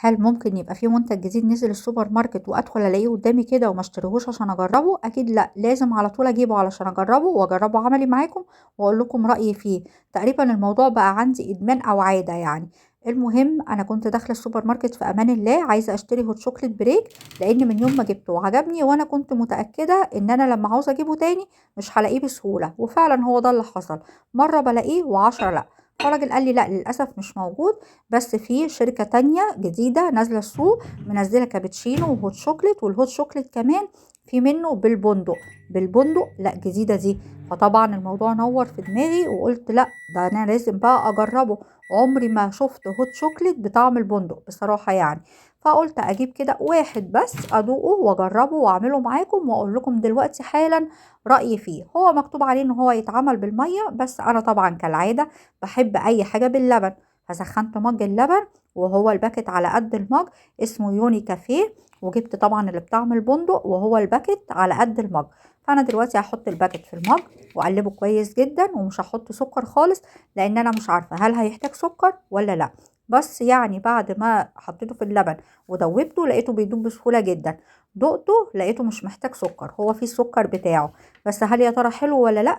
هل ممكن يبقى في منتج جديد نزل السوبر ماركت وادخل الاقيه قدامي كده وما اشتريهوش عشان اجربه؟ اكيد لا، لازم على طول اجيبه علشان اجربه واجربه عملي معاكم واقول لكم رايي فيه. تقريبا الموضوع بقى عندي ادمان او عاده يعني. المهم انا كنت داخله السوبر ماركت في امان الله عايزه اشتري هوت شوكليت بريك، لان من يوم ما جبته وعجبني وانا كنت متاكده ان انا لما عاوزه اجيبه تاني مش هلاقيه بسهوله، وفعلا هو ده اللي حصل. مره بلاقيه وعشرة لا. فالراجل قال لي لا للاسف مش موجود، بس في شركة تانية جديدة نازلة السوق منزلة كابتشينو وهوت شوكليت، والهوت شوكليت كمان في منه بالبندق. بالبندق لا جديدة دي. فطبعا الموضوع نور في دماغي وقلت لا، ده انا لازم بقى اجربه. عمري ما شفت هوت شوكليت بطعم البندق بصراحة يعني. فقلت اجيب كده واحد بس ادوقه واجربه واعمله معاكم واقول لكم دلوقتي حالا رأيي فيه. هو مكتوب عليه ان هو يتعمل بالمية، بس انا طبعا كالعادة بحب اي حاجة باللبن. فسخنت مج اللبن، وهو الباكت على قد المج، اسمه يوني كافيه. وجبت طبعا اللي بطعم البندق وهو الباكت على قد المج. فانا دلوقتي هحط الباكت في المج واقلبه كويس جدا، ومش هحط سكر خالص لان انا مش عارفه هل هيحتاج سكر ولا لا. بس يعني بعد ما حطيته في اللبن ودوبته لقيته بيدوب بسهوله جدا. دقته لقيته مش محتاج سكر، هو فيه السكر بتاعه. بس هل يا ترى حلو ولا لا؟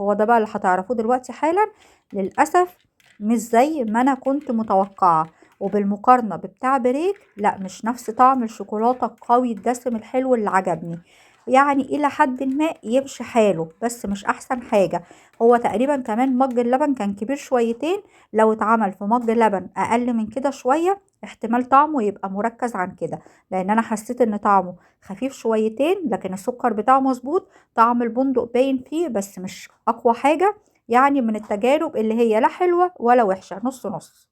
هو ده بقى اللي هتعرفوه دلوقتي حالا. للاسف مش زي ما انا كنت متوقعة، وبالمقارنة ببتاع بريك لا، مش نفس طعم الشوكولاتة القوي الدسم الحلو اللي عجبني. يعني الى حد ما يمشي حاله، بس مش احسن حاجة. هو تقريبا كمان مج اللبن كان كبير شويتين. لو اتعمل في مج لبن اقل من كده شوية احتمال طعمه يبقى مركز عن كده، لان انا حسيت ان طعمه خفيف شويتين، لكن السكر بتاعه مظبوط. طعم البندق باين فيه بس مش اقوى حاجة. يعني من التجارب اللي هي لا حلوة ولا وحشة، نص نص.